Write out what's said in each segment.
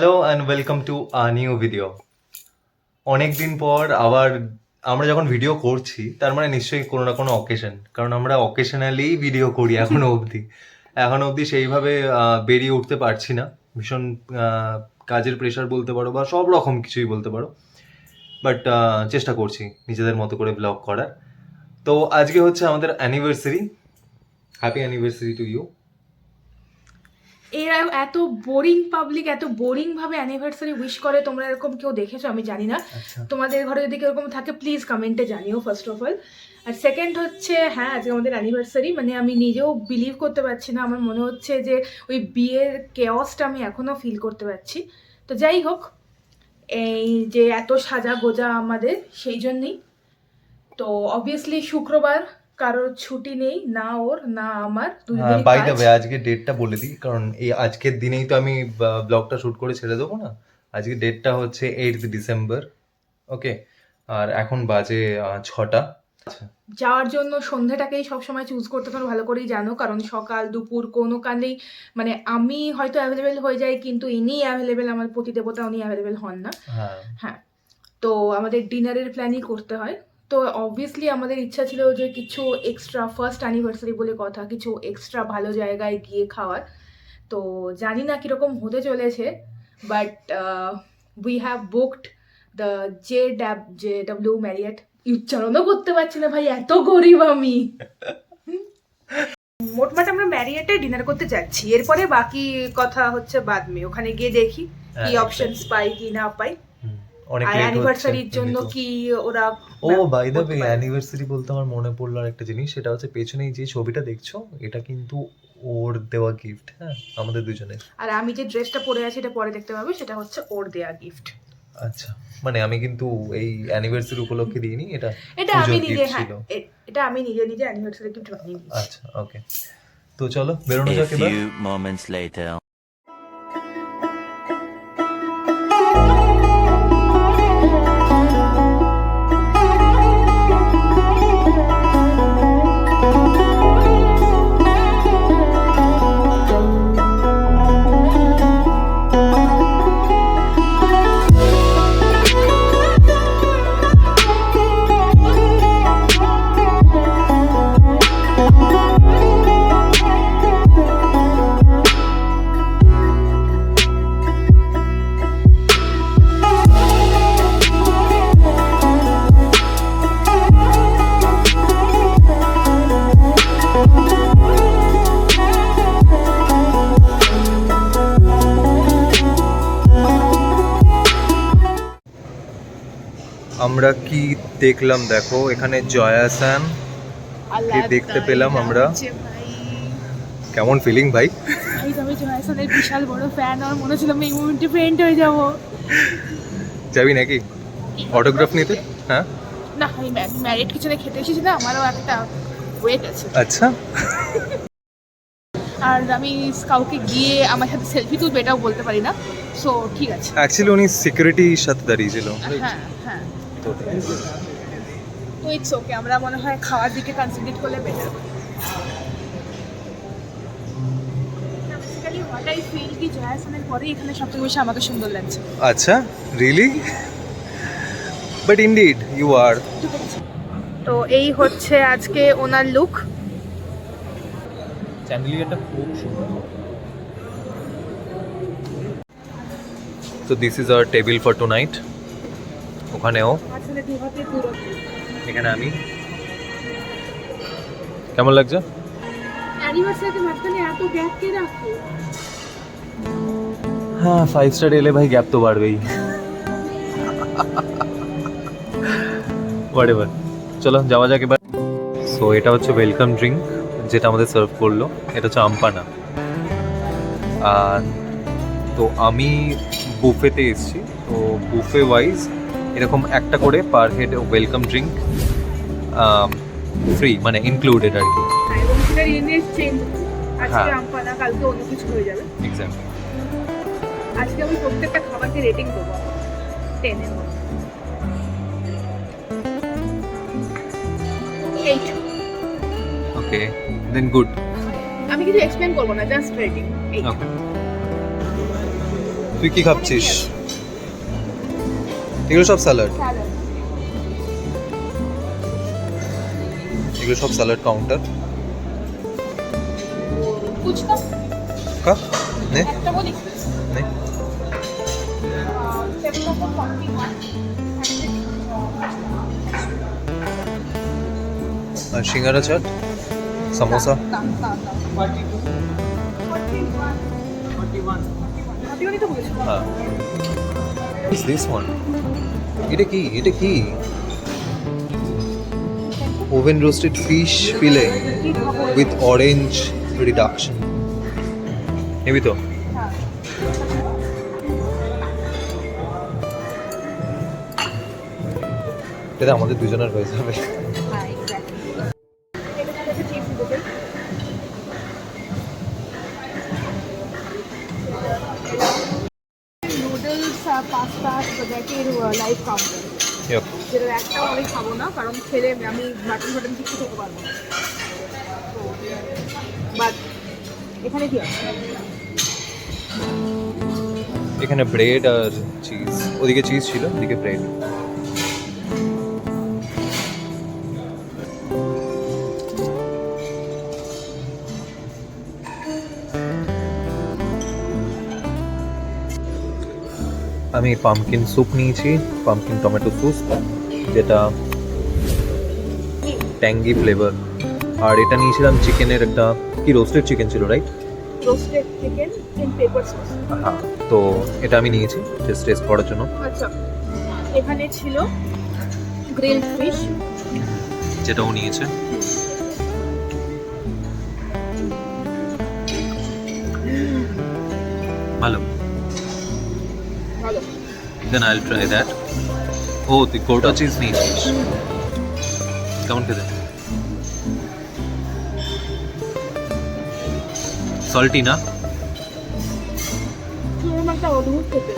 Hello and welcome to a new video. অনেক দিন পর আবার আমরা যখন ভিডিও করছি তার মানে নিশ্চয়ই কোনো না কোনো অকেশন, কারণ আমরা অকেশনালি ভিডিও করি এখনো অবধি সেইভাবে বেরিয়ে উঠতে পারছি না। ভীষণ কাজের প্রেশার বলতে পারো বা সব রকম কিছুই বলতে পারো, বাট চেষ্টা করছি নিজেদের মতো করে ব্লগ করার। তো আজকে হচ্ছে আমাদের anniversary. Happy anniversary to you. এরা এত বোরিং পাবলিক এত বোরিং ভাবে অ্যানিভার্সারি উইশ করে, তোমরা এরকম কেউ দেখেছো? আমি জানি না। তোমাদের ঘরে যদি এরকম থাকে প্লিজ কমেন্টে জানিও ফার্স্ট অফ অল। আর সেকেন্ড হচ্ছে, হ্যাঁ আজকে আমাদের অ্যানিভার্সারি, মানে আমি নিজেও বিলিভ করতে পারছি না। আমার মনে হচ্ছে যে ওই বিয়ের কেওসটা আমি এখনো ফিল করতে পারছি। তো যাই হোক, এই যে এত সাজা গোজা আমাদের সেই জন্যই। তো অবভিয়াসলি শুক্রবার, কারোর ছুটি নেই, না ওর না আমার, দুজনেরই বাই দ্য কাজ। ওয়ে আজকে ডেটটা বলে দিই, কারণ এই আজকের দিনেই তো আমি ব্লগটা শুট করে ছেড়ে দেবো না। আজকে ডেটটা হচ্ছে 8th ডিসেম্বর। ওকে, আর এখন বাজে 6টা। যাওয়ার জন্য সন্ধ্যাটাকেই সবসময় চুজ করতে পারো, ভালো করেই জানো, কারণ সকাল দুপুর কোনো কালেই মানে আমি হয়তো অ্যাভেলেবেল হয়ে যাই, কিন্তু ইনি অ্যাভেলেবেল, আমার প্রতিদেবতা, উনি অ্যাভেলেবেল হন না। হ্যাঁ, তো আমাদের ডিনারের প্ল্যানই করতে হয়। তো অবভিয়াসলি আমাদের ইচ্ছা ছিল যে কিছু এক্সট্রা, ফার্স্ট অ্যানিভার্সারি বলে কথা, কিছু এক্সট্রা ভালো জায়গায় গিয়ে খাওয়ার। তো জানি না কীরকম হতে চলেছে, but we have booked the JW Marriott. উচ্চারণও করতে পারছি না ভাই, এত গরিব আমি। মোটমাট আমরা ম্যারিয়েটে ডিনার করতে যাচ্ছি, এরপরে বাকি কথা হচ্ছে বাদ মে, ওখানে গিয়ে দেখি কি অপশনস পাই কি না পাই। অনেক আর লেট অ্যানিভার্সারির হচ্ছে জন্য কি ওরা বাই দ্য ওয়ে অ্যানিভার্সারি বলতে আমার মনে পড়লো আর একটা জিনিস, সেটা হচ্ছে পেছনেই যে ছবিটা দেখছো এটা কিন্তু ওর দেওয়া গিফট। হ্যাঁ, আমাদের দুজনের। আর আমি যে ড্রেসটা পরে আছি এটা পরে দেখতে পাবে, সেটা হচ্ছে ওর দেয়া গিফট। আচ্ছা, মানে আমি কিন্তু এই অ্যানিভার্সারি উপলক্ষে দিইনি, এটা আমি পুজোর নিজে, গিফট হ্যাঁ ছিল। এটা আমি নিজে অ্যানিভার্সারি গিফট বানিয়ে নিয়েছি। আচ্ছা, ওকে, তো চলো বেরোনো A যাক এবার। few moments later. আমরা কি দেখলাম দেখো, এখানে জয়া স্যাম কে দেখতে পেলাম আমরা। কেমন ফিলিং ভাই? আমি জয়া সানের বিশাল বড় ফ্যান, আর মনে হচ্ছিল আমি এই মুমেন্টে ফ্রেন্ড হয়ে যাব। যাবি নাকি অটোগ্রাফ নিতে? হ্যাঁ না, আমি ম্যারিড কিচেনে খেতে এসেছি না, আমারও একটা ওয়েট আছে। আচ্ছা, আর আমি কাউকে গিয়ে আমার সাথে সেলফি তুলবে এটাও বলতে পারি না, সো ঠিক আছে। অ্যাকচুয়ালি উনি সিকিউরিটির সাথে দাঁড়িয়েছিল। হ্যাঁ হ্যাঁ, তো ইটস ওকে, আমরা মনে হয় খাওয়ার দিকে কনসেন্ট্রেট করলে better. Basically what I feel কি জয়া সানের পরে এখানে সবথেকে বেশি আমাকে সুন্দর লাগছে। আচ্ছা, really? But indeed you are. তো এই হচ্ছে আজকে ওনার লুক। চ্যান্ডেলিয়ারটা খুব সুন্দর। So this is our table for tonight. ওখানেও, আসলে দুহাতে পুরো এখানে আমি। কেমন লাগছে? অ্যানিভার্সারিতে মাঝখানে এত গ্যাপ কে রাখে? হ্যাঁ, 5 স্টার এলে ভাই গ্যাপ তো বাড়বেই। হোয়াটএভার, চলো যাওয়া যাক এবার। সো এটা হচ্ছে ওয়েলকাম ড্রিঙ্ক যেটা আমাদের সার্ভ করলো, এটা হচ্ছে আমপানা। আর তো আমি বুফেতে এসেছি, তো বুফে ওয়াইজ এরকম একটা করে per head welcome drink free, মানে ইনক্লুডেড আর কি। এবং সেটার ইমেজ চেঞ্জ, আজকে হ্যাঁ। আমপানা, কালকে অন্য কিছু হয়ে যাবে। এক্স্যাক্টলি। আজকে আমি প্রত্যেকটা খাবারকে রেটিং দেবো 10 এর মধ্যে 8। ওকে, দেন গুড। আমি কিছু এক্সপ্লেন করবো না, জাস্ট রেটিং 8। ওকে, তুই কি খাচ্ছিস? এগুলো সব স্যালাড, এগুলো সব স্যালাড কাউন্টার। ফুচকা কা নে একটা বলি নে। আর সিঙ্গারা চাট, সামোসা। হ্যাঁ, ইজ দিস ওয়ান? এটা কি, এটা কি? Oven roasted fish fillet with orange reduction. নিবি তো? এটা আমাদের দুজনের হয়ে যাবে। নুডলস পাস্তা স্প্যাগেটির লাইভ কাউন্টার, Yep. যেটা একটাও আমি খাবো না কারণ খেলে আমি মাটন কিছু খেতে পারবো না। বাট এখানে কি আছে? এখানে ব্রেড আর চিজ, ওদিকে চিজ ছিল, ওদিকে ব্রেড। আমি পামকিন স্যুপ নিয়েছি, পামকিন টমেটো স্যুপ, যেটা ট্যাঙ্গি ফ্লেভার। আর এটা নিয়েছিলাম চিকেনের একটা, কি রোস্টেড চিকেন ছিল, right? Roasted chicken in paper sauce. হ্যাঁ, তো এটা আমি নিয়েছি টেস্ট করার জন্য। আচ্ছা, এখানে ছিল গ্রিলড ফিশ, যেটাও নিয়েছে। ভালো, ভালো। দেন আইল ট্রাই দ্যাট। ও, তুই গোটা চিজ নিয়েছিস, কেমন খেতে? সল্টি না? পুরো একটা অদ্ভুত খেতে।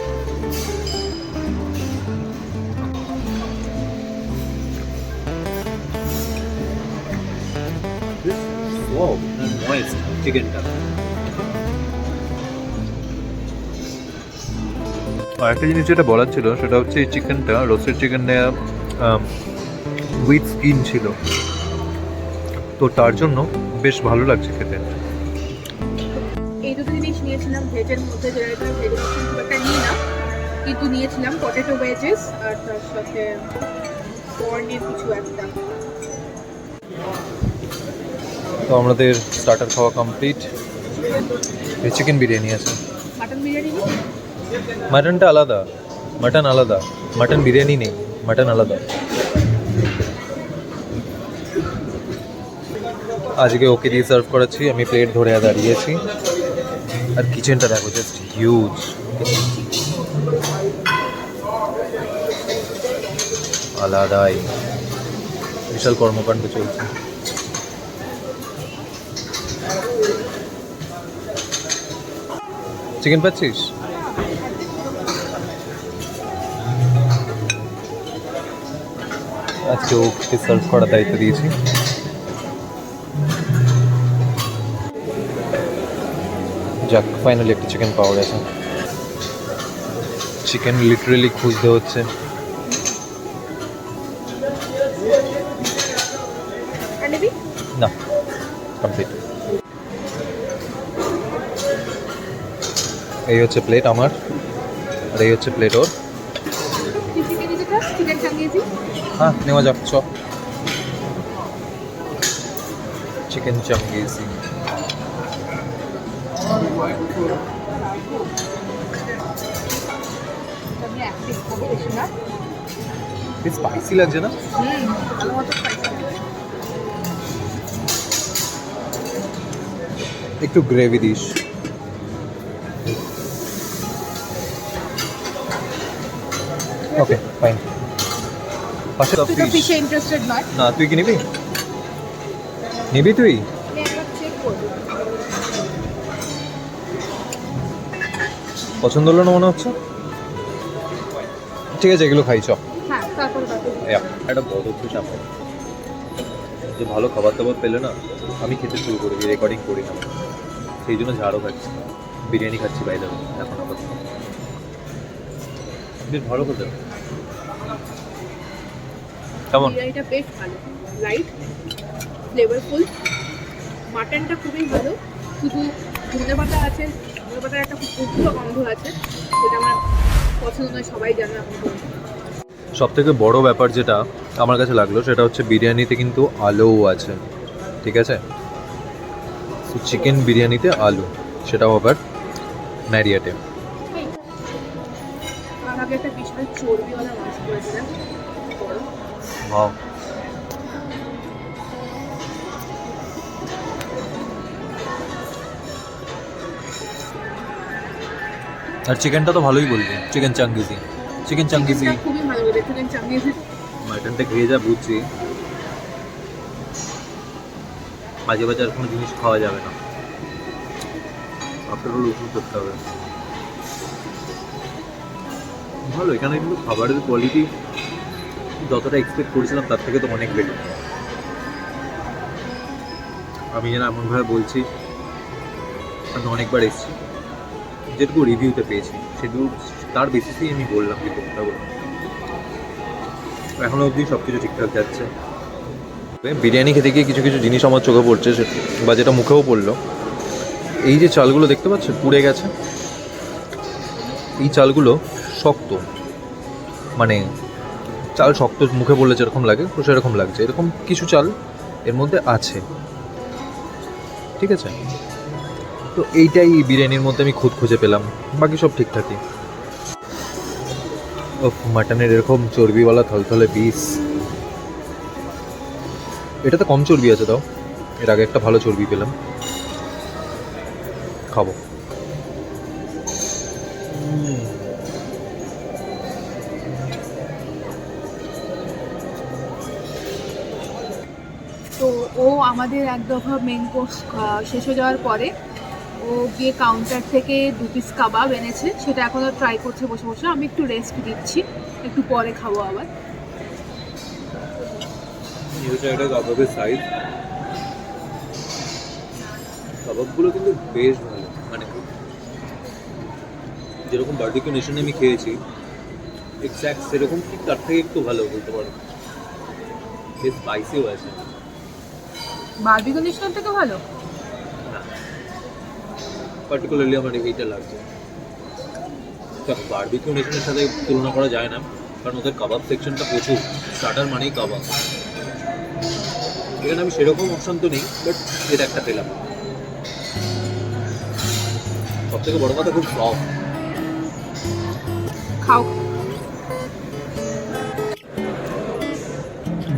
চিকেনটা। আর একটা জিনিস যেটা বলার ছিল সেটা হচ্ছে এই চিকেনটা, রোস্টেড চিকেনটা উইথ স্কিন ছিল, তো তার জন্য বেশ ভালো লাগছে খেতে। এই দুটো জিনিস নিয়েছিলাম ভেজের মধ্যে, যেটা ভেজের অপশন খুব একটা নিই না, কিন্তু নিয়েছিলাম পটেটো ভেজেস আর তার সাথে কর্নের কিছু একটা। তো আমাদের স্টার্টার খাওয়া কমপ্লিট। চিকেন বিরিয়ানি আছে, মাটন বিরিয়ানি নিই? মাটনটা আলাদা, মাটন আলাদা, মাটন বিরিয়ানি নেই, মাটন আলাদা। আজকে ওকে দিয়ে সার্ভ করাচ্ছি, আমি প্লেট ধরে দাঁড়িয়েছি। আর কিচেনটা দেখো, জাস্ট হিউজ। আলাদাই বিশাল কর্মকাণ্ড চলছে। চিকেন পাচ্ছিস? আজকে ওকে সার্ভ করার দায়িত্ব দিয়েছি। যাক, ফাইনালি একটা চিকেন পাওয়া গেছে। চিকেন লিটারেলি খুঁজতে হচ্ছে। না, কমপ্লিট। এই হচ্ছে প্লেট আমার, আর এই হচ্ছে প্লেট ওর। হ্যাঁ, নেওয়া যাক, চ। চিকেন চাঙ্গিয়েছি। স্পাইসি লাগছে না? একটু গ্রেভি দিস। Okay, fine. পাশে তো তুই তো ফিশে ইন্টারেস্টেড নয়? না, তুই কি নিবি? নিবি তুই? চেক করবো। পছন্দ হলো না মনে হচ্ছে। ঠিক আছে, এগুলো খাই, চপ। হ্যাঁ, তারপরে একটা বড় হচ্ছে সামনে, যে ভালো খাবার দাবার পেলে না আমি খেতে শুরু করি, রেকর্ডিং করি না, সেই জন্য ঝাড়ও খাচ্ছি, বিরিয়ানি খাচ্ছি বাইরে এখন আপাতত। বেশ ভালো খেতে। কেমন? বিরিয়ানিটা বেশ ভালো, লাইট, ফ্লেভারফুল। মাটনটা খুবই ভালো, শুধু ধনে পাতা আছে, ধনে পাতার একটা খুব উগ্র গন্ধ আছে, যেটা আমার পছন্দ নয়, সবাই জানে এখন পর্যন্ত। সব থেকে বড় ব্যাপার যেটা আমার কাছে লাগলো সেটা হচ্ছে বিরিয়ানিতে কিন্তু আলুও আছে, ঠিক আছে? চিকেন বিরিয়ানিতে আলু, সেটাও আবার ম্যারিয়েটে। আর আগে একটা বিশাল চর্বিওয়ালা মাছ করেছিলাম, বড়। ওয়াও, আর চিকেনটা তো ভালোই বলবি, চিকেন চাঙ্গিজি। চিকেন চাঙ্গিজি চিকেনটা খুবই ভালো করে চিকেন চাঙ্গিজি। মাটনটা খেয়ে যা বুঝছি, মাঝে মাঝে আর কোনো জিনিস খাওয়া যাবে না, আপনার হলো ওষুধ করতে হবে। ভালো, এখানে কিন্তু খাবারের কোয়ালিটি যতটা এক্সপেক্ট করেছিলাম তার থেকে তো অনেক বেটার। আমি যেন এমনভাবে বলছি, আমি অনেকবার এসেছি, যেটুকু রিভিউতে পেয়েছি সেটুকু তার বেসিসেই আমি বললাম যে কোনটা বললাম। এখনো অবধি সব কিছু ঠিকঠাক যাচ্ছে। বিরিয়ানি খেতে গিয়ে কিছু কিছু জিনিস আমার চোখে পড়ছে, বা যেটা মুখেও পড়লো, এই যে চালগুলো দেখতে পাচ্ছেন পুড়ে গেছে, এই চালগুলো শক্ত, মানে চাল শক্ত মুখে পড়লে যেরকম লাগে তো সেরকম লাগছে, এরকম কিছু চাল এর মধ্যে আছে, ঠিক আছে? তো এইটাই বিরিয়ানির মধ্যে আমি খুঁজে পেলাম, বাকি সব ঠিকঠাকই। ও মাটনের এরকম চর্বিওয়ালা থলথলে পিস, এটাতে কম চর্বি আছে তাও, এর আগে একটা ভালো চর্বি পেলাম, খাবো। তো ও আমাদের এক দফা মেন কোর্স শেষ হয়ে যাওয়ার পরে ও গিয়ে কাউন্টার থেকে 2 পিস কাবাব এনেছে, সেটা এখনও ট্রাই করছে বসে বসে। আমি একটু রেস্ট দিচ্ছি, একটু পরে খাবো আবার। এটা কাবাবের সাইজ, কাবাবগুলো কিন্তু বেশ ভালো, মানে যেরকম বারবিকিউ নেশনে আমি খেয়েছি এক্স্যাক্ট সেরকম, ঠিক তার থেকে একটু ভালো বলতে পারো, বেশ স্পাইসিও আছে। বারবিকিউ নেশন থেকে ভালো? পার্টিকুলারলি আমার এইটা লাগছে। দেখো, বারবিকিউ নেশনের সাথে তুলনা করা যায় না, কারণ ওদের কাবাব সেকশনটা প্রচুর, স্টার্টার মানেই কাবাব। এখানে আমি সেরকম অপশন তো নেই, বাট এটা একটা পেলাম। সব থেকে বড় কথা খুব সফট। খাও।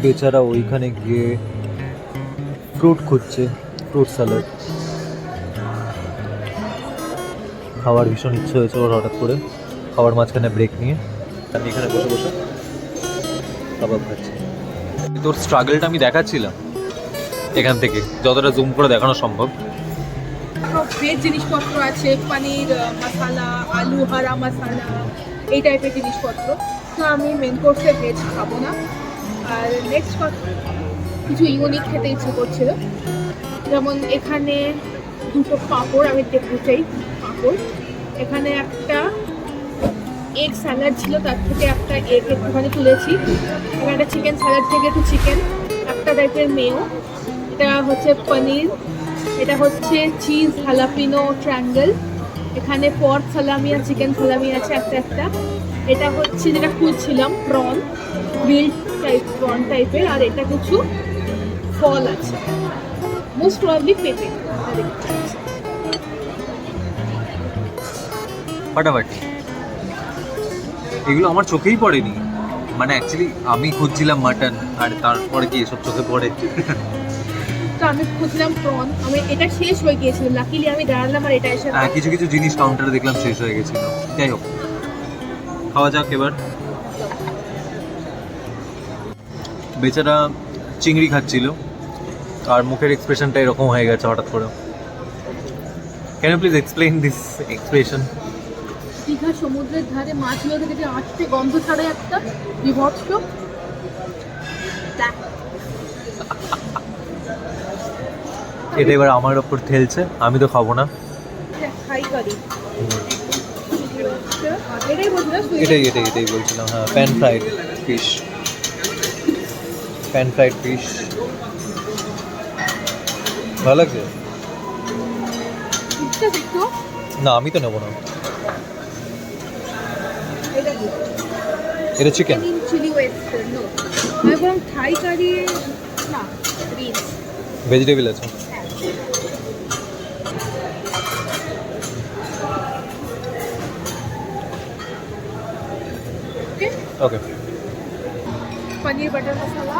বেচারা ওইখানে গিয়ে ফ্রুট খুঁজছে, ফ্রুট স্যালাড খাওয়ার ভীষণ ইচ্ছে হয়েছে ওর হঠাৎ করে, খাওয়ার মাঝখানে ব্রেক নিয়ে আমি এখানে বসে বসে কাবাব খাচ্ছি। তোর স্ট্রাগলটা আমি দেখাচ্ছিলাম এখান থেকে, যতটা জুম করে দেখানো সম্ভব। সব ভেজ জিনিসপত্র আছে, পনির মশালা, আলু হারা মশালা, এই টাইপের জিনিসপত্র। তো আমি মেন কোর্সে ভেজ খাবো না। আর নেক্সট কিছু ইউনিক খেতে ইচ্ছে করছিল, যেমন এখানে 2 পাঁপড় আমি দেখতে চাই। পাঁপড়, এখানে একটা এগ স্যালাড ছিল, তার থেকে একটা এগ একটুখানি তুলেছি। এখানে একটা চিকেন স্যালাড থেকে একটু চিকেন, একটা টাইপের মেও, এটা হচ্ছে পনির, এটা হচ্ছে চিজ হালাপিনো ট্রায়াঙ্গেল, এখানে পর্ক সালামি আর চিকেন সালামি আছে একটা একটা। এটা হচ্ছে যেটা খুঁজছিলাম প্রন, গ্রিল টাইপ প্রন টাইপের, আর এটা কিছু ফল আছে, মোস্ট প্রবাবলি পেঁপে। ফাটাফাটি, এগুলো আমার চোখেই পড়েনি, মানে অ্যাকচুয়ালি আমি খুঁজছিলাম মাটন, আর তারপরে কি এসব চোখে পড়ে? তো আমি খুঁজলাম প্রন, আমি এটা শেষ হয়ে গিয়েছিল, লাকিলি আমি দাঁড়ালাম আর এটা এসে। হ্যাঁ, কিছু কিছু জিনিস কাউন্টারে দেখলাম শেষ হয়ে গেছিল। যাই হোক, খাওয়া যাক এবার। বেচারা চিংড়ি খাচ্ছিল আর মুখের এক্সপ্রেশনটা এরকম হয়ে গেছে হঠাৎ করে। Can you please explain this expression? Digha সমুদ্রের ধারে মাছগুলো থেকে যে আটতে গন্ধ ছাড়ে একটা বিভৎস, এটা এবার আমার ওপর ঠেলছে, আমি তো খাবো না। খাই করি। এটাই বলছিলাম এটাই বলছিলাম, হ্যাঁ। প্যান ফ্রাইড ফিশ, ভালো লাগছে? একটু না, আমি তো নেবো না। এটা কি এটা চিকেন। চিলি ওয়েস্টার্ন নো আমি বললাম থাই কারি না রিচ ভেজিটেবল আছে। ওকে। পনির বাটার মশলা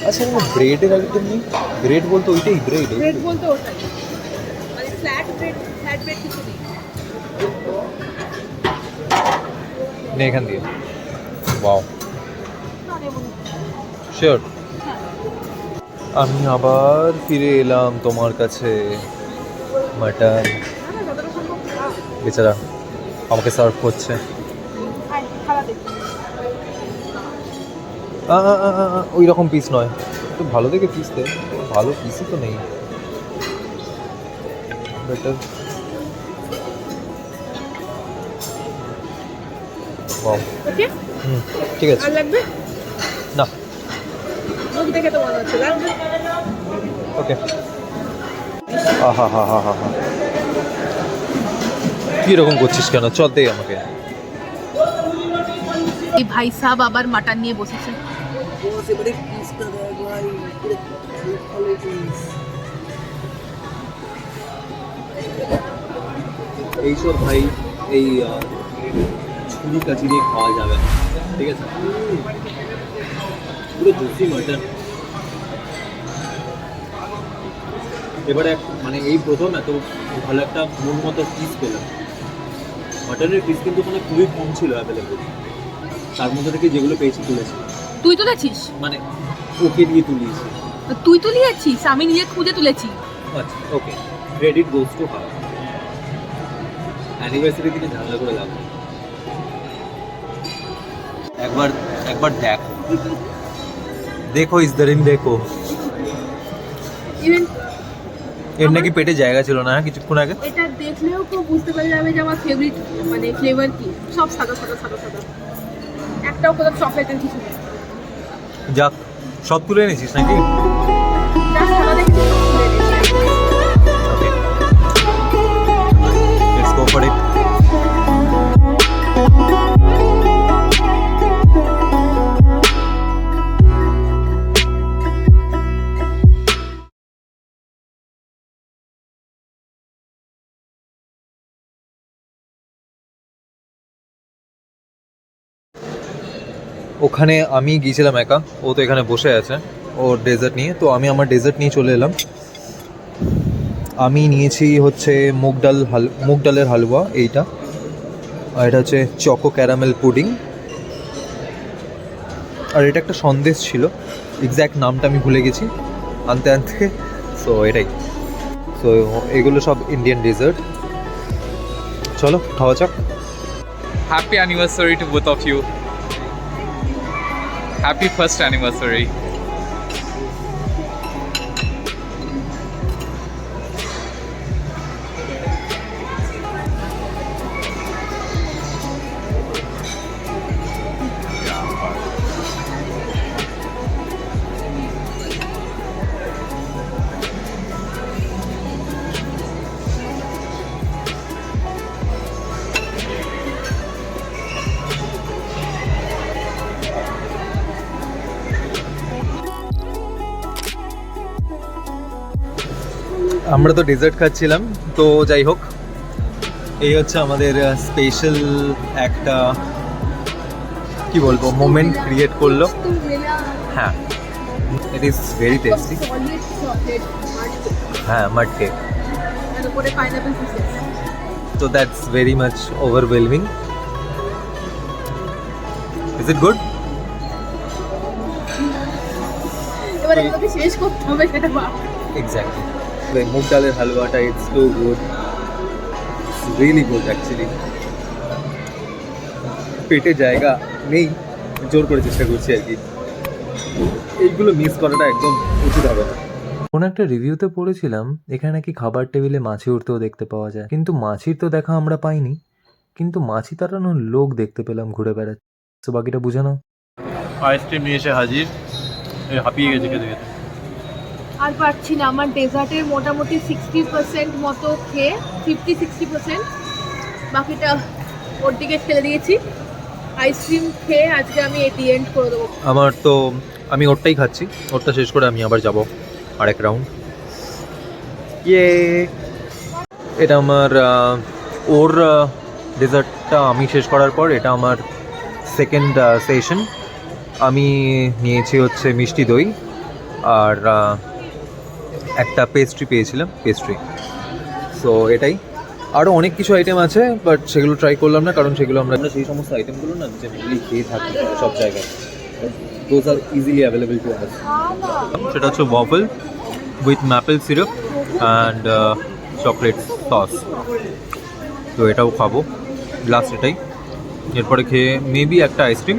আচ্ছা, ব্রেডের আইটেম নেই? ব্রেড বলতে ওইটাই ব্রেড? ব্রেড বলতে ওটাই মানে ফ্ল্যাট ব্রেড কিছু নেই নেই এখান দিয়ে। ওয়াও, না নেবো না। শিওর। হ্যাঁ আমি আবার ফিরে এলাম তোমার কাছে। মাটন না যতটা সম্ভব খা বেচারা আমাকে সার্ভ করছে। খাওয়া দেখি ওই রকম পিস নয়, একটু ভালো দেখে পিস দে। ভালো পিসই তো নেই। বেটার। ওকে ঠিক আছে। আর লাগবে না, মুখ দেখে তো মনে হচ্ছে লাগবে ওকে। আহা, কি রকম করছিস কেন? চল দে আমাকে। এই ভাই সাহেব আবার মাটন নিয়ে বসেছে এইসব ভাই এই ছুরি কাচি দিয়ে খাওয়া যাবে না, ঠিক আছে? পুরো জুসি মাটন। এবারে মানে এই প্রথম এত ভালো একটা মন মতো পিস পেলাম। মাটনের পিস কিন্তু মানে খুবই কম ছিল অ্যাভেলেবল, তার মধ্যে থেকে যেগুলো পেয়েছি তুলেছি। তুই তুলেছিস মানে ওকে দিয়ে তুলিয়েছি। তুই তুলিয়েছিস আমি নিজে খুঁজে তুলেছি আচ্ছা, okay, credit goes to her. Anniversary দিনে ঝামেলা করে লাভ নেই। একবার দেখো ইসদারিন দেখো। ইভেন এর নাকি পেটে জায়গা ছিল না কিছুক্ষণ আগে। এটা দেখলেও কেউ বুঝতে পারা যাবে যে আমার ফেভারিট মানে ফ্লেভার কি সব সাদা একটাও কোথাও চকলেটের কিছু নেই যাক, সব তুলে এনেছিস নাকি? যা সাদা দেখছি সব তুলে এনেছি। ওকে, লেটস গো ফর ইট। ওখানে আমি গিয়েছিলাম একা, ও তো এখানে বসে আছে ওর ডেজার্ট নিয়ে। তো আমি আমার ডেজার্ট নিয়ে চলে এলাম। আমি নিয়েছি হচ্ছে মুগ ডালের হালুয়া এইটা, আর এটা হচ্ছে চকো ক্যারামেল পুডিং, আর এটা একটা সন্দেশ ছিল, এক্স্যাক্ট নামটা আমি ভুলে গেছি আনতে। সো এটাই। সো এগুলো সব ইন্ডিয়ান ডেজার্ট। চলো খাওয়া যাক। Happy anniversary to both of you. Happy first anniversary. আমরা তো ডেজার্ট খাচ্ছিলাম, তো যাই হোক, এই হচ্ছে আমাদের স্পেশাল একটা কি বলবো মোমেন্ট ক্রিয়েট করলো। হ্যাঁ, ইট ইজ ভেরি টেস্টি। হ্যাঁ, মাড কেক। তো that's very much overwhelming. Is it good? এবার আমাকে শেষ করতে হবে সেটা ভাব এক্স্যাক্টলি। মুগ ডালের হালুয়াটা it's so good, really good actually. পেটে জায়গা নেই, জোর করে চেষ্টা করছি আর কি। এইগুলো মিস করাটা একদম উচিত হবে না। কোনো একটা রিভিউতে পড়েছিলাম এখানে নাকি খাবার টেবিলে মাছি উঠতেও দেখতে পাওয়া যায়, কিন্তু মাছির তো দেখা আমরা পাইনি। কিন্তু মাছি তাড়ানোর লোক দেখতে পেলাম ঘুরে বেড়াচ্ছে। তো বাকিটা বুঝে নাও। আইসক্রিম নিয়ে এসে হাজির, এই হাঁপিয়ে গেছে খেতে খেতে। আর পারছি না, আমার ডেজার্টের মোটামুটি 60% মতো খেয়ে 50-60% বাকিটা ওর দিকে ফেলে দিয়েছি। আইসক্রিম খেয়ে আজকে আমি এটি এন্ড করে দেবো। আমার তো আমি ওরটাই খাচ্ছি, ওরটা শেষ করে আমি আবার যাব আরেক রাউন্ড। ইয়ে, এটা আমার ওর ডেজার্টটা আমি শেষ করার পর এটা আমার সেকেন্ড সেশন। আমি নিয়েছি হচ্ছে মিষ্টি দই আর একটা পেস্ট্রি পেয়েছিলাম, পেস্ট্রি। সো এটাই, আরও অনেক কিছু আইটেম আছে বাট সেগুলো ট্রাই করলাম না, কারণ সেগুলো আমরা সেই সমস্ত আইটেমগুলো না জেনারেলি খেয়ে থাকি সব জায়গায়। Those are easily available to us. সেটা হচ্ছে waffle with maple syrup and chocolate sauce. তো এটাও খাবো লাস্ট, এটাই। এরপরে খেয়ে মেবি একটা আইসক্রিম।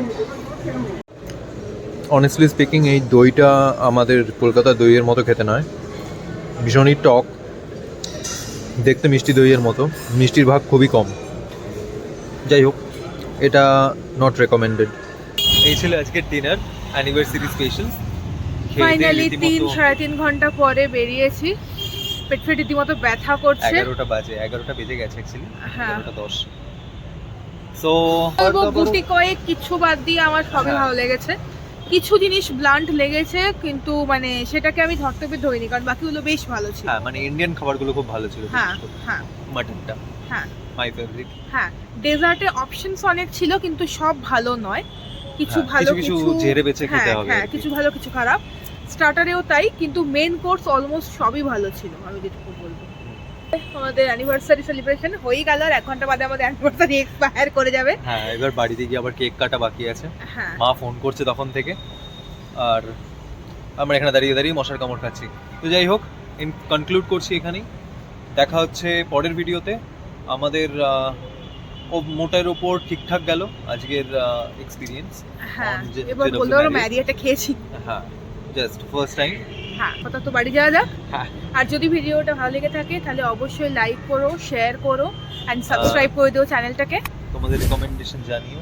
অনেস্টলি স্পিকিং, এই দইটা আমাদের কলকাতার দইয়ের মতো খেতে নয়, ভীষণই টক, দেখতে মিষ্টি দইয়ের মতো, মিষ্টির ভাগ খুবই কম। যাই হোক, এটা নট রেকমেন্ডেড। এই ছিল আজকের ডিনার, অ্যানিভার্সারি স্পেশাল। ফাইনালি 3-3.5 ঘন্টা পরে বেরিয়েছি। পেট ফেট রীতিমতো ব্যথা করছে। 11টা বাজে, 11টা বেজে গেছে অ্যাকচুয়ালি, হ্যাঁ। 11টা 10। সো বলবো গুটি কয়েক কিছু বাদ দিয়ে আমার সবই হ্যাঁ। ভালো লেগেছে। কিছু জিনিস ব্লান্ট লেগেছে, কিন্তু মানে সেটাকে আমি ধরতে ধরিনি, কারণ বাকিগুলো বেশ ভালো ছিল। হ্যাঁ, মানে ইন্ডিয়ান খাবারগুলো খুব ভালো ছিল। হ্যাঁ হ্যাঁ মাটনটা হ্যাঁ মাই ফেভারিট। হ্যাঁ, ডেজার্টে অপশনস অনেক ছিল কিন্তু সব ভালো নয়। কিছু হ্যাঁ, ভালো, কিছু ঝেড়ে বেছে খেতে হবে হ্যাঁ আর কি। কিছু ভালো কিছু খারাপ। স্টার্টারেও তাই, কিন্তু মেন কোর্স অলমোস্ট সবই ভালো ছিল, আমি যেটুকু বলবো। আমাদের অ্যানিভার্সারি সেলিব্রেশন হয়ে গেল, আর 1 ঘন্টা বাদে আমাদের অ্যানিভার্সারি এক্সপায়ার করে যাবে। হ্যাঁ, এবার বাড়িতে গিয়ে আবার কেক কাটা বাকি আছে। হ্যাঁ, মা ফোন করছে তখন থেকে, আর আমরা এখানে দাঁড়িয়ে দাঁড়িয়ে মশার কামড় খাচ্ছি। তো যাই হোক, কনক্লুড করছি এখানেই। দেখা হচ্ছে পরের ভিডিওতে। আমাদের মোটের ওপর ঠিকঠাক গেল আজকের এক্সপিরিয়েন্স। হ্যাঁ, যে- এবার যেটা বলতে হলো পারো marriage। ম্যারিয়াটা খেয়েছি। হ্যাঁ, জাস্ট ফার্স্ট টাইম। হ্যাঁ, কথা তো বাড়ি যাওয়া যাক। হ্যাঁ, আর যদি ভিডিওটা ভালো লেগে থাকে তাহলে অবশ্যই লাইক করো, শেয়ার করো অ্যান্ড সাবস্ক্রাইব করে দিও চ্যানেলটাকে। তোমাদের রিকমেন্ডেশন জানিও।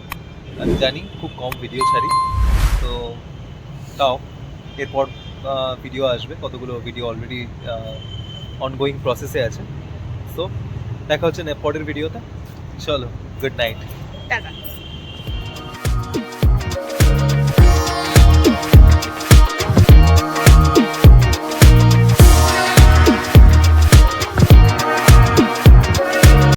আমি জানি খুব কম ভিডিও ছাড়ি, তো তাও এরপর ভিডিও আসবে, কতগুলো ভিডিও অলরেডি অনগোয়িং প্রসেসে আছে। সো দেখা হচ্ছে পরের ভিডিওতে। চলো, গুড নাইট। টাটা।